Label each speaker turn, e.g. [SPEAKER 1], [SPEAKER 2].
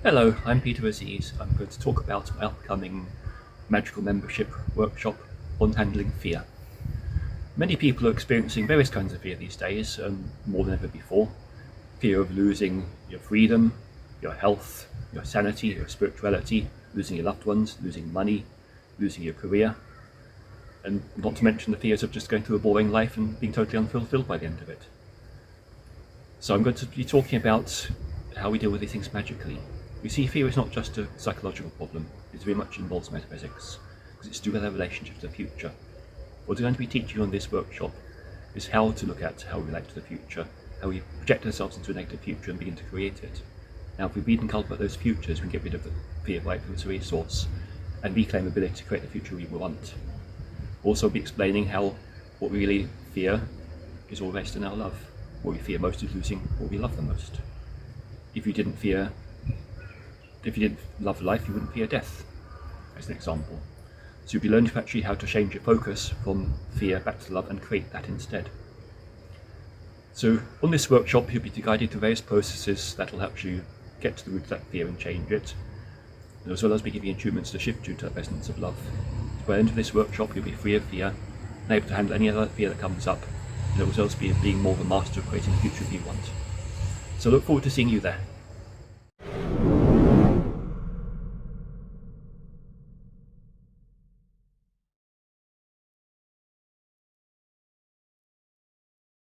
[SPEAKER 1] Hello, I'm Peter Aziz. I'm going to talk about my upcoming magical membership workshop on handling fear. Many people are experiencing various kinds of fear these days, more than ever before. Fear of losing your freedom, your health, your sanity, your spirituality, losing your loved ones, losing money, losing your career, and not to mention the fears of just going through a boring life and being totally unfulfilled by the end of it. So I'm going to be talking about how we deal with these things magically. You see, fear is not just a psychological problem, it very much involves metaphysics, because it's to do with our relationship to the future. What we're going to be teaching on this workshop is how to look at how we relate to the future, how we project ourselves into a negative future and begin to create it. Now, if we read and cultivate those futures, we can get rid of the fear right from its very source and reclaim the ability to create the future we want. Also, be explaining how what we really fear is all based on our love. What we fear most is losing what we love the most. If you didn't love life, you wouldn't fear death, as an example. So you'll be learning actually how to change your focus from fear back to love and create that instead. So on this workshop, you'll be guided through various processes that will help you get to the root of that fear and change it, and as well as be giving you attunements to shift you to that resonance of love. So by the end of this workshop, you'll be free of fear and able to handle any other fear that comes up, and it will also be being more of a master of creating the future you want. So look forward to seeing you there.